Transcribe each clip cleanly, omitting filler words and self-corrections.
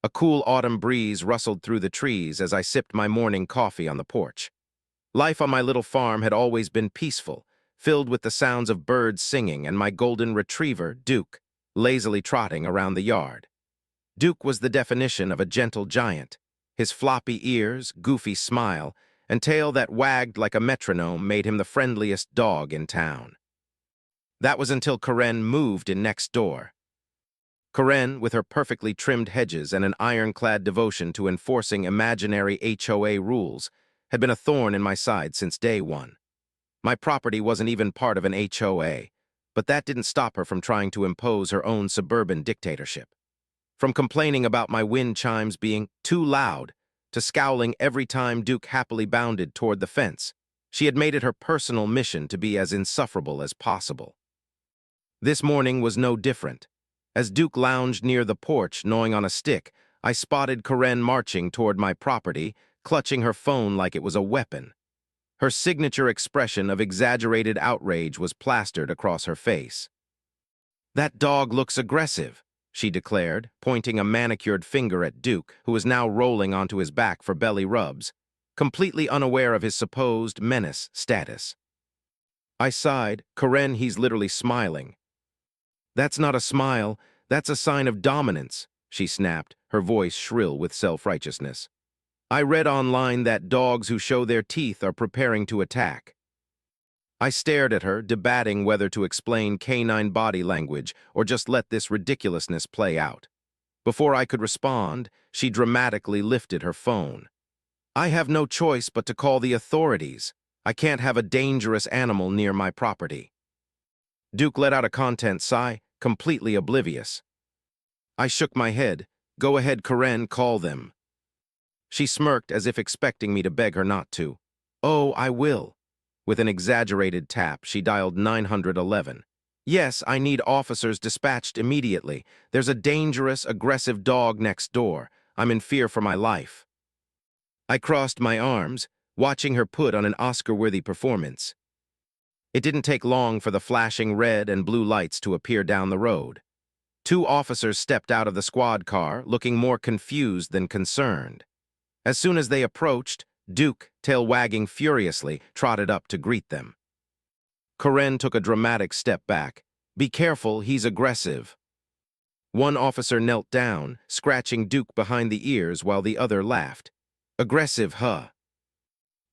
A cool autumn breeze rustled through the trees as I sipped my morning coffee on the porch. Life on my little farm had always been peaceful, filled with the sounds of birds singing and my golden retriever, Duke, lazily trotting around the yard. Duke was the definition of a gentle giant. His floppy ears, goofy smile, and tail that wagged like a metronome made him the friendliest dog in town. That was until Karen moved in next door. Karen, with her perfectly trimmed hedges and an ironclad devotion to enforcing imaginary HOA rules, had been a thorn in my side since day one. My property wasn't even part of an HOA, but that didn't stop her from trying to impose her own suburban dictatorship. From complaining about my wind chimes being too loud to scowling every time Duke happily bounded toward the fence, she had made it her personal mission to be as insufferable as possible. This morning was no different. As Duke lounged near the porch, gnawing on a stick, I spotted Karen marching toward my property, clutching her phone like it was a weapon. Her signature expression of exaggerated outrage was plastered across her face. "That dog looks aggressive," she declared, pointing a manicured finger at Duke, who was now rolling onto his back for belly rubs, completely unaware of his supposed menace status. I sighed. "Karen, he's literally smiling." "That's not a smile, that's a sign of dominance," she snapped, her voice shrill with self-righteousness. "I read online that dogs who show their teeth are preparing to attack." I stared at her, debating whether to explain canine body language or just let this ridiculousness play out. Before I could respond, she dramatically lifted her phone. "I have no choice but to call the authorities. I can't have a dangerous animal near my property." Duke let out a content sigh, completely oblivious. I shook my head. "Go ahead, Karen, call them." She smirked as if expecting me to beg her not to. "Oh, I will." With an exaggerated tap, she dialed 911. "Yes, I need officers dispatched immediately. There's a dangerous, aggressive dog next door. I'm in fear for my life." I crossed my arms, watching her put on an Oscar-worthy performance. It didn't take long for the flashing red and blue lights to appear down the road. Two officers stepped out of the squad car, looking more confused than concerned. As soon as they approached, Duke, tail wagging furiously, trotted up to greet them. Karen took a dramatic step back. "Be careful, he's aggressive." One officer knelt down, scratching Duke behind the ears while the other laughed. "Aggressive, huh?"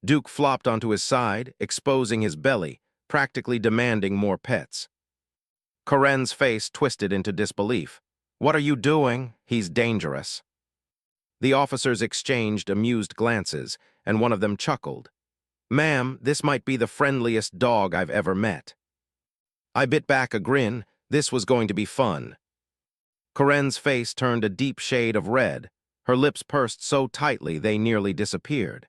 Duke flopped onto his side, exposing his belly, practically demanding more pets. Karen's face twisted into disbelief. "What are you doing? He's dangerous." The officers exchanged amused glances, and one of them chuckled. "Ma'am, this might be the friendliest dog I've ever met." I bit back a grin. This was going to be fun. Karen's face turned a deep shade of red, her lips pursed so tightly they nearly disappeared.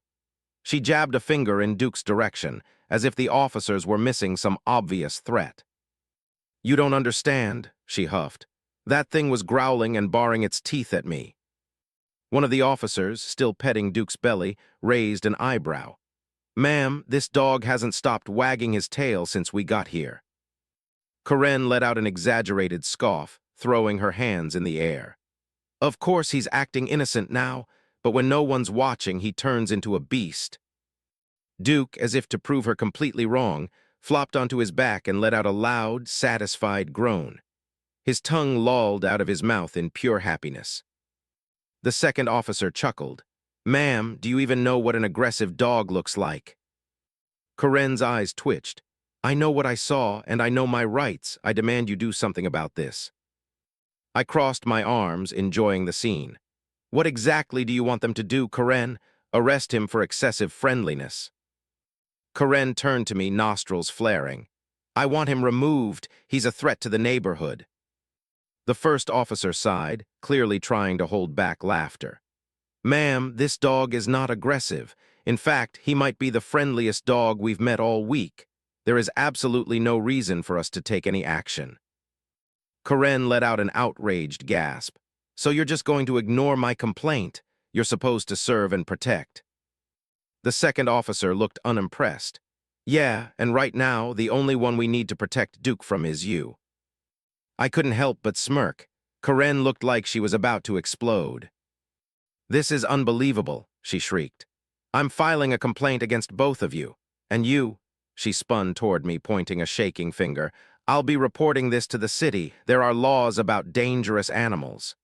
She jabbed a finger in Duke's direction, as if the officers were missing some obvious threat. "You don't understand," she huffed. "That thing was growling and baring its teeth at me." One of the officers, still petting Duke's belly, raised an eyebrow. "Ma'am, this dog hasn't stopped wagging his tail since we got here." Karen let out an exaggerated scoff, throwing her hands in the air. "Of course he's acting innocent now, but when no one's watching, he turns into a beast." Duke, as if to prove her completely wrong, flopped onto his back and let out a loud, satisfied groan. His tongue lolled out of his mouth in pure happiness. The second officer chuckled. "Ma'am, do you even know what an aggressive dog looks like?" Karen's eyes twitched. "I know what I saw, and I know my rights. I demand you do something about this." I crossed my arms, enjoying the scene. "What exactly do you want them to do, Karen? Arrest him for excessive friendliness." Karen turned to me, nostrils flaring. "I want him removed. He's a threat to the neighborhood." The first officer sighed, clearly trying to hold back laughter. "Ma'am, this dog is not aggressive. In fact, he might be the friendliest dog we've met all week. There is absolutely no reason for us to take any action." Karen let out an outraged gasp. "So you're just going to ignore my complaint? You're supposed to serve and protect." The second officer looked unimpressed. "Yeah, and right now, the only one we need to protect Duke from is you." I couldn't help but smirk. Karen looked like she was about to explode. "This is unbelievable," she shrieked. "I'm filing a complaint against both of you. And you," she spun toward me, pointing a shaking finger, "I'll be reporting this to the city. There are laws about dangerous animals."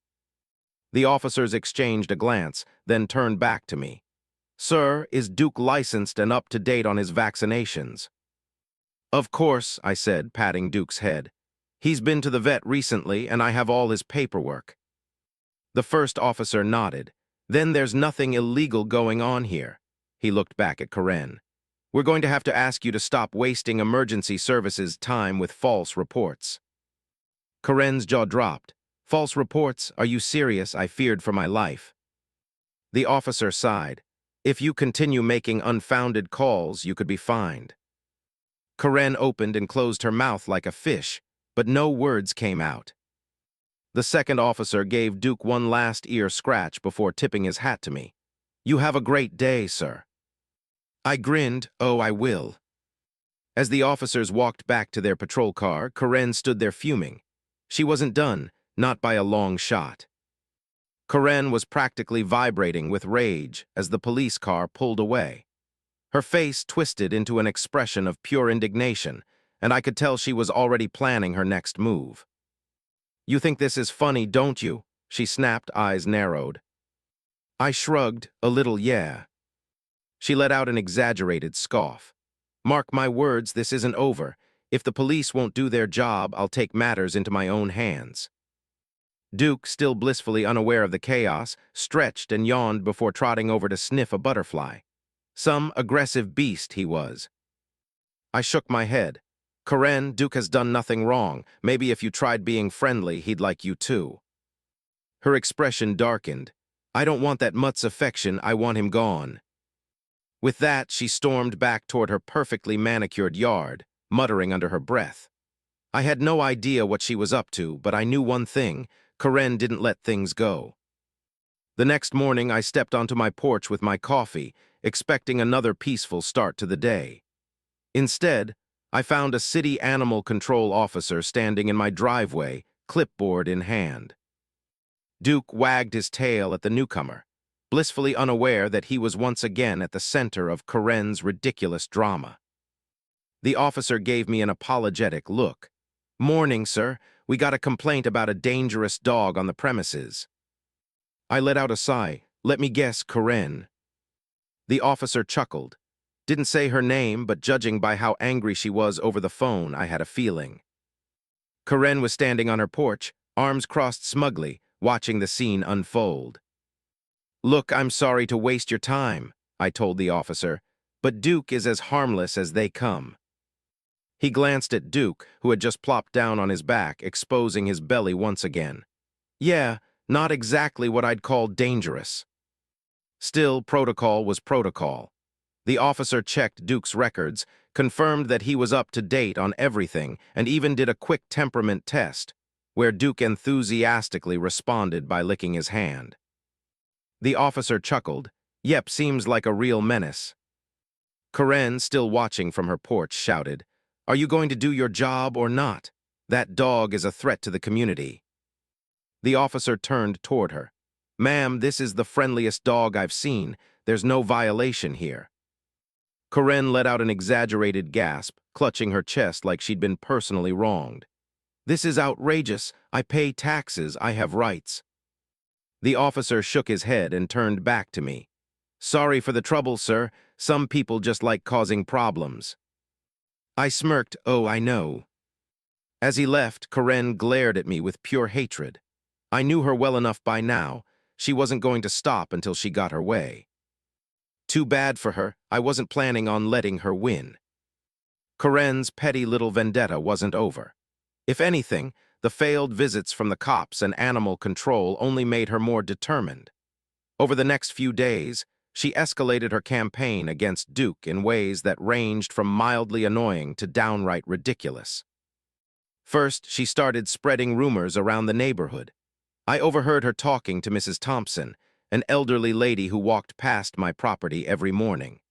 The officers exchanged a glance, then turned back to me. "Sir, is Duke licensed and up to date on his vaccinations?" "Of course," I said, patting Duke's head. "He's been to the vet recently, and I have all his paperwork." The first officer nodded. "Then there's nothing illegal going on here." He looked back at Karen. "We're going to have to ask you to stop wasting emergency services time with false reports." Karen's jaw dropped. "False reports? Are you serious?" I feared for my life. The officer sighed. "If you continue making unfounded calls, you could be fined." Karen opened and closed her mouth like a fish, but no words came out. The second officer gave Duke one last ear scratch before tipping his hat to me. "You have a great day, sir." I grinned. "Oh, I will." As the officers walked back to their patrol car, Karen stood there fuming. She wasn't done, not by a long shot. Karen was practically vibrating with rage as the police car pulled away. Her face twisted into an expression of pure indignation, and I could tell she was already planning her next move. "You think this is funny, don't you?" she snapped, eyes narrowed. I shrugged, a little, yeah. She let out an exaggerated scoff. "Mark my words, this isn't over. If the police won't do their job, I'll take matters into my own hands." Duke, still blissfully unaware of the chaos, stretched and yawned before trotting over to sniff a butterfly. Some aggressive beast he was. I shook my head. "Karen, Duke has done nothing wrong. Maybe if you tried being friendly, he'd like you too." Her expression darkened. "I don't want that mutt's affection, I want him gone." With that, she stormed back toward her perfectly manicured yard, muttering under her breath. I had no idea what she was up to, but I knew one thing: Karen didn't let things go. The next morning, I stepped onto my porch with my coffee, expecting another peaceful start to the day. Instead, I found a city animal control officer standing in my driveway, clipboard in hand. Duke wagged his tail at the newcomer, blissfully unaware that he was once again at the center of Karen's ridiculous drama. The officer gave me an apologetic look. "Morning, sir. We got a complaint about a dangerous dog on the premises." I let out a sigh. "Let me guess, Karen." The officer chuckled. Didn't say her name, but judging by how angry she was over the phone, I had a feeling. Karen was standing on her porch, arms crossed smugly, watching the scene unfold. "Look, I'm sorry to waste your time," I told the officer, "but Duke is as harmless as they come." He glanced at Duke, who had just plopped down on his back, exposing his belly once again. "Yeah, not exactly what I'd call dangerous." Still, protocol was protocol. The officer checked Duke's records, confirmed that he was up to date on everything, and even did a quick temperament test, where Duke enthusiastically responded by licking his hand. The officer chuckled. "Yep, seems like a real menace." Karen, still watching from her porch, shouted, "Are you going to do your job or not? That dog is a threat to the community." The officer turned toward her. "Ma'am, this is the friendliest dog I've seen. There's no violation here." Karen let out an exaggerated gasp, clutching her chest like she'd been personally wronged. "This is outrageous. I pay taxes. I have rights." The officer shook his head and turned back to me. "Sorry for the trouble, sir. Some people just like causing problems." I smirked. "Oh, I know." As he left, Karen glared at me with pure hatred. I knew her well enough by now. She wasn't going to stop until she got her way. Too bad for her. I wasn't planning on letting her win. Karen's petty little vendetta wasn't over. If anything, the failed visits from the cops and animal control only made her more determined. Over the next few days, she escalated her campaign against Duke in ways that ranged from mildly annoying to downright ridiculous. First, she started spreading rumors around the neighborhood. I overheard her talking to Mrs. Thompson, an elderly lady who walked past my property every morning.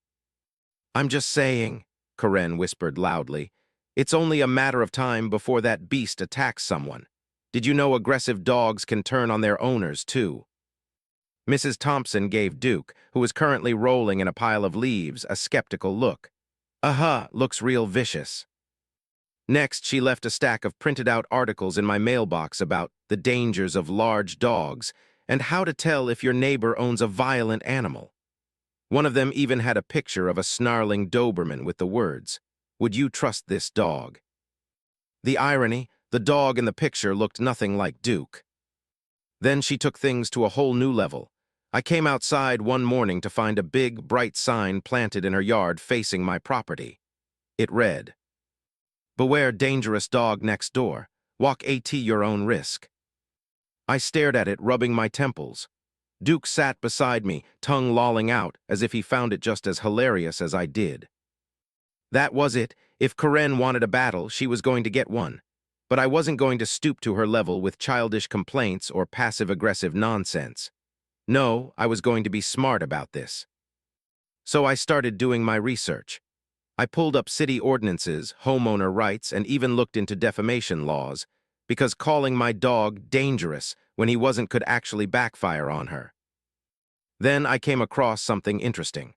"I'm just saying," Karen whispered loudly, "it's only a matter of time before that beast attacks someone. Did you know aggressive dogs can turn on their owners, too?" Mrs. Thompson gave Duke, who was currently rolling in a pile of leaves, a skeptical look. Looks real vicious. Next, she left a stack of printed-out articles in my mailbox about the dangers of large dogs and how to tell if your neighbor owns a violent animal. One of them even had a picture of a snarling Doberman with the words, "Would you trust this dog?" The irony, the dog in the picture looked nothing like Duke. Then she took things to a whole new level. I came outside one morning to find a big, bright sign planted in her yard facing my property. It read, "Beware dangerous dog next door. Walk at your own risk." I stared at it, rubbing my temples. Duke sat beside me, tongue lolling out, as if he found it just as hilarious as I did. That was it. If Karen wanted a battle, she was going to get one. But I wasn't going to stoop to her level with childish complaints or passive-aggressive nonsense. No, I was going to be smart about this. So I started doing my research. I pulled up city ordinances, homeowner rights, and even looked into defamation laws, because calling my dog dangerous when he wasn't could actually backfire on her. Then I came across something interesting.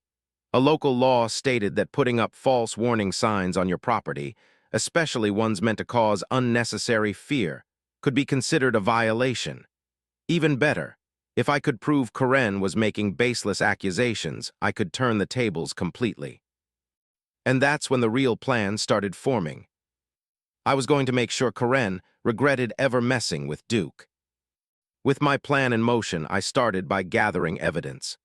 A local law stated that putting up false warning signs on your property, especially ones meant to cause unnecessary fear, could be considered a violation. Even better, if I could prove Karen was making baseless accusations, I could turn the tables completely. And that's when the real plan started forming. I was going to make sure Karen regretted ever messing with Duke. With my plan in motion, I started by gathering evidence.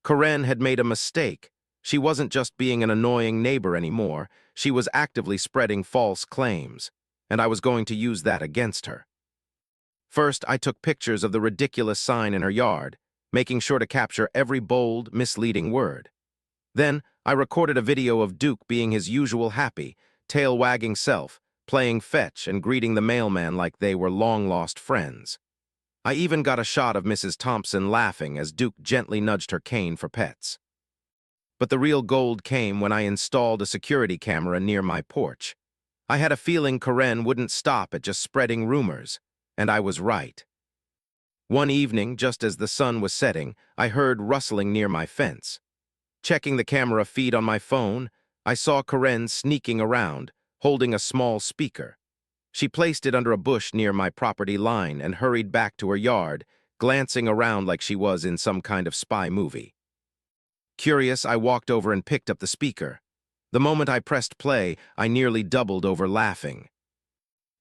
Karen had made a mistake. She wasn't just being an annoying neighbor anymore, she was actively spreading false claims, and I was going to use that against her. First, I took pictures of the ridiculous sign in her yard, making sure to capture every bold, misleading word. Then, I recorded a video of Duke being his usual happy, tail-wagging self, playing fetch and greeting the mailman like they were long-lost friends. I even got a shot of Mrs. Thompson laughing as Duke gently nudged her cane for pets. But the real gold came when I installed a security camera near my porch. I had a feeling Karen wouldn't stop at just spreading rumors, and I was right. One evening, just as the sun was setting, I heard rustling near my fence. Checking the camera feed on my phone, I saw Karen sneaking around, holding a small speaker. She placed it under a bush near my property line and hurried back to her yard, glancing around like she was in some kind of spy movie. Curious, I walked over and picked up the speaker. The moment I pressed play, I nearly doubled over laughing.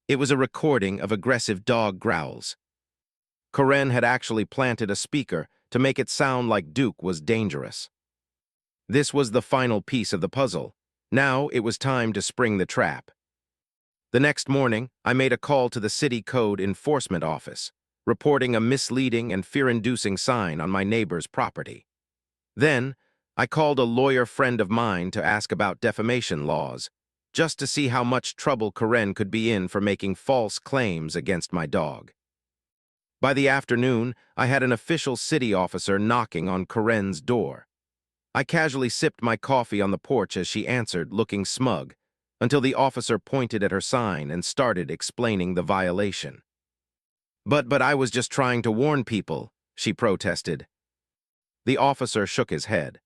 It was a recording of aggressive dog growls. Karen had actually planted a speaker to make it sound like Duke was dangerous. This was the final piece of the puzzle. Now it was time to spring the trap. The next morning, I made a call to the City Code Enforcement Office, reporting a misleading and fear-inducing sign on my neighbor's property. Then, I called a lawyer friend of mine to ask about defamation laws, just to see how much trouble Karen could be in for making false claims against my dog. By the afternoon, I had an official city officer knocking on Karen's door. I casually sipped my coffee on the porch as she answered, looking smug, until the officer pointed at her sign and started explaining the violation. But I was just trying to warn people," she protested. The officer shook his head.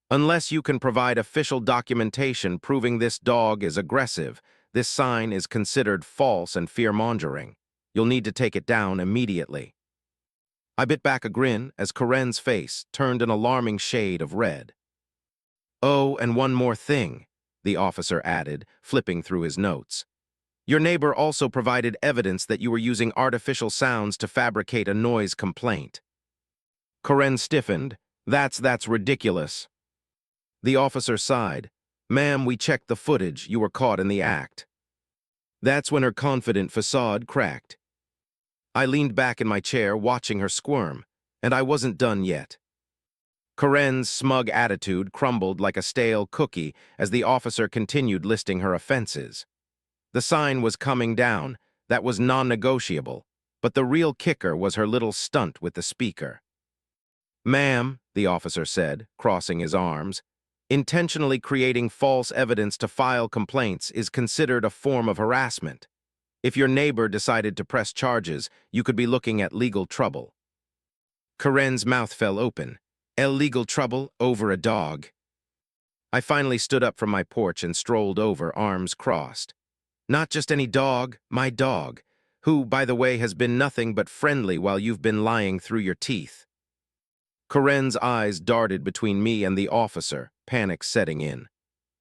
"Unless you can provide official documentation proving this dog is aggressive, this sign is considered false and fear-mongering. You'll need to take it down immediately." I bit back a grin as Karen's face turned an alarming shade of red. "Oh, and one more thing," the officer added, flipping through his notes. "Your neighbor also provided evidence that you were using artificial sounds to fabricate a noise complaint." Karen stiffened. That's ridiculous." The officer sighed. "Ma'am, we checked the footage. You were caught in the act." That's when her confident facade cracked. I leaned back in my chair, watching her squirm, and I wasn't done yet. Karen's smug attitude crumbled like a stale cookie as the officer continued listing her offenses. The sign was coming down. That was non-negotiable. But the real kicker was her little stunt with the speaker. "Ma'am," the officer said, crossing his arms, "intentionally creating false evidence to file complaints is considered a form of harassment. If your neighbor decided to press charges, you could be looking at legal trouble." Karen's mouth fell open. Illegal trouble over a dog. I finally stood up from my porch and strolled over, arms crossed. Not just any dog, my dog, who, by the way, has been nothing but friendly while you've been lying through your teeth. Karen's eyes darted between me and the officer, panic setting in.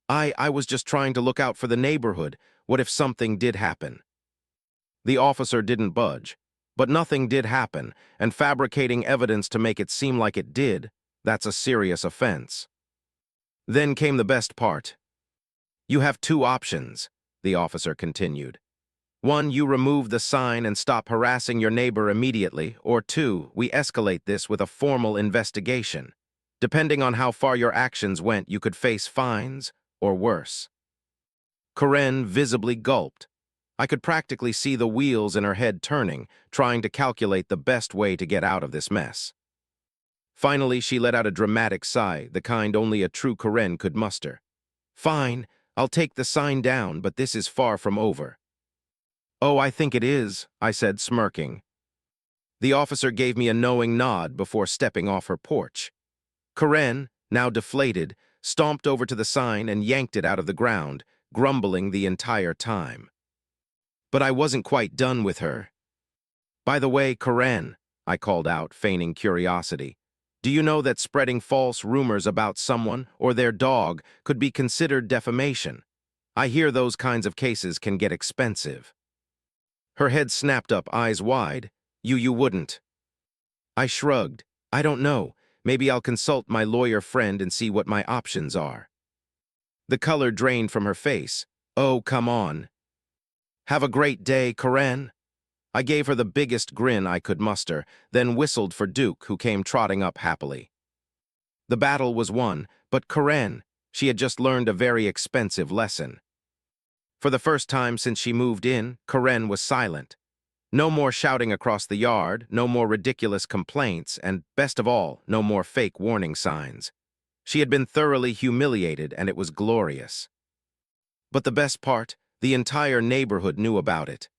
I was just trying to look out for the neighborhood. What if something did happen? The officer didn't budge. But nothing did happen, and fabricating evidence to make it seem like it did, that's a serious offense. Then came the best part. You have two options, the officer continued. One, you remove the sign and stop harassing your neighbor immediately, or two, we escalate this with a formal investigation. Depending on how far your actions went, you could face fines or worse. Karen visibly gulped. I could practically see the wheels in her head turning, trying to calculate the best way to get out of this mess. Finally, she let out a dramatic sigh, the kind only a true Karen could muster. Fine, I'll take the sign down, but this is far from over. Oh, I think it is, I said, smirking. The officer gave me a knowing nod before stepping off her porch. Karen, now deflated, stomped over to the sign and yanked it out of the ground, grumbling the entire time. But I wasn't quite done with her. By the way, Karen, I called out, feigning curiosity, do you know that spreading false rumors about someone or their dog could be considered defamation? I hear those kinds of cases can get expensive. Her head snapped up, eyes wide. You wouldn't. I shrugged. I don't know. Maybe I'll consult my lawyer friend and see what my options are. The color drained from her face. Oh, come on. Have a great day, Karen. I gave her the biggest grin I could muster, then whistled for Duke, who came trotting up happily. The battle was won, but Karen, she had just learned a very expensive lesson. For the first time since she moved in, Karen was silent. No more shouting across the yard, no more ridiculous complaints, and, best of all, no more fake warning signs. She had been thoroughly humiliated, and it was glorious. But the best part, the entire neighborhood knew about it.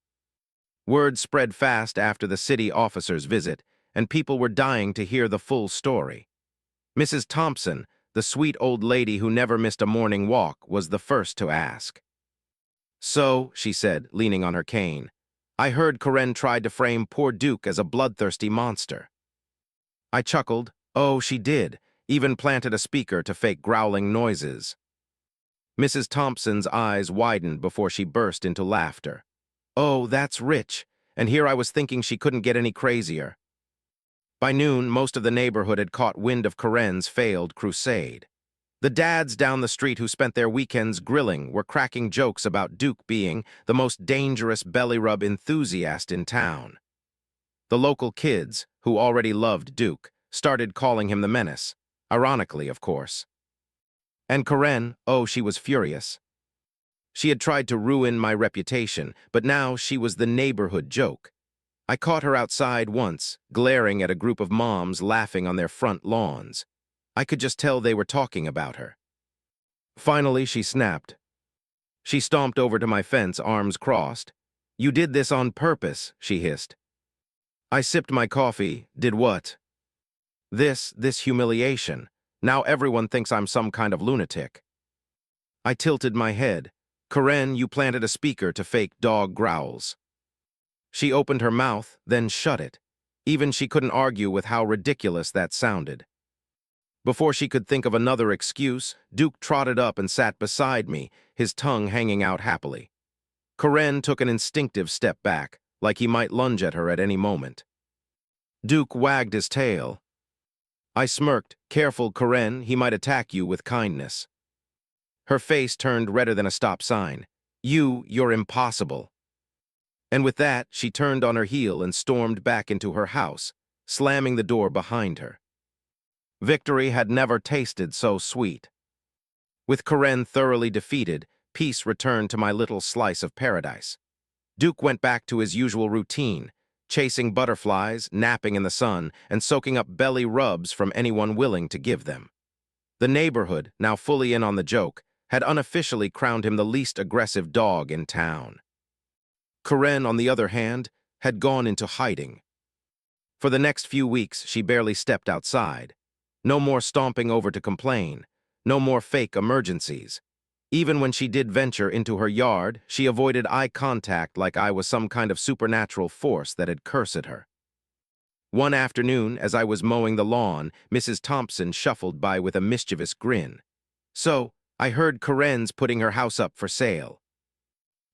Word spread fast after the city officer's visit, and people were dying to hear the full story. Mrs. Thompson, the sweet old lady who never missed a morning walk, was the first to ask. So, she said, leaning on her cane, I heard Karen tried to frame poor Duke as a bloodthirsty monster. I chuckled. Oh, she did, even planted a speaker to fake growling noises. Mrs. Thompson's eyes widened before she burst into laughter. Oh, that's rich, and here I was thinking she couldn't get any crazier. By noon, most of the neighborhood had caught wind of Karen's failed crusade. The dads down the street who spent their weekends grilling were cracking jokes about Duke being the most dangerous belly rub enthusiast in town. The local kids, who already loved Duke, started calling him the menace, ironically, of course. And Karen, oh, she was furious. She had tried to ruin my reputation, but now she was the neighborhood joke. I caught her outside once, glaring at a group of moms laughing on their front lawns. I could just tell they were talking about her. Finally, she snapped. She stomped over to my fence, arms crossed. You did this on purpose, she hissed. I sipped my coffee. Did what? This humiliation. Now everyone thinks I'm some kind of lunatic. I tilted my head. Karen, you planted a speaker to fake dog growls. She opened her mouth, then shut it. Even she couldn't argue with how ridiculous that sounded. Before she could think of another excuse, Duke trotted up and sat beside me, his tongue hanging out happily. Karen took an instinctive step back, like he might lunge at her at any moment. Duke wagged his tail. I smirked. Careful, Karen, he might attack you with kindness. Her face turned redder than a stop sign. You're impossible. And with that, she turned on her heel and stormed back into her house, slamming the door behind her. Victory had never tasted so sweet. With Karen thoroughly defeated, peace returned to my little slice of paradise. Duke went back to his usual routine, chasing butterflies, napping in the sun, and soaking up belly rubs from anyone willing to give them. The neighborhood, now fully in on the joke, had unofficially crowned him the least aggressive dog in town. Karen, on the other hand, had gone into hiding. For the next few weeks, she barely stepped outside. No more stomping over to complain. No more fake emergencies. Even when she did venture into her yard, she avoided eye contact like I was some kind of supernatural force that had cursed her. One afternoon, as I was mowing the lawn, Mrs. Thompson shuffled by with a mischievous grin. "So, I heard Corinne's putting her house up for sale."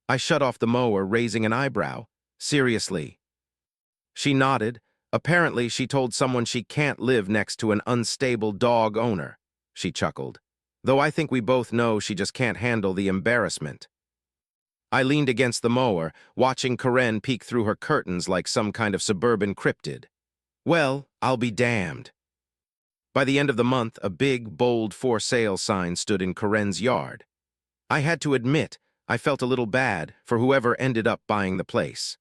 I shut off the mower, raising an eyebrow. "Seriously?" She nodded. "Apparently, she told someone she can't live next to an unstable dog owner." She chuckled. "Though I think we both know she just can't handle the embarrassment." I leaned against the mower, watching Corinne peek through her curtains like some kind of suburban cryptid. Well, I'll be damned. By the end of the month, a big, bold for sale sign stood in Corinne's yard. I had to admit, I felt a little bad for whoever ended up buying the place.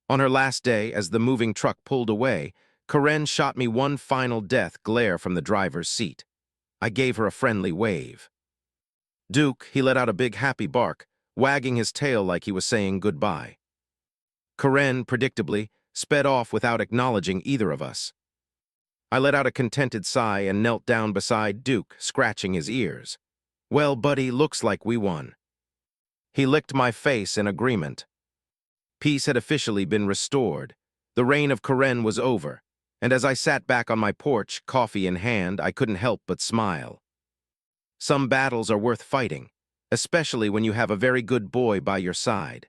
On her last day, as the moving truck pulled away, Corinne shot me one final death glare from the driver's seat. I gave her a friendly wave. Duke, he let out a big happy bark, wagging his tail like he was saying goodbye. Corinne, predictably, sped off without acknowledging either of us. I let out a contented sigh and knelt down beside Duke, scratching his ears. "Well, buddy, looks like we won." He licked my face in agreement. Peace had officially been restored. The reign of Corinne was over, and as I sat back on my porch, coffee in hand, I couldn't help but smile. Some battles are worth fighting, especially when you have a very good boy by your side.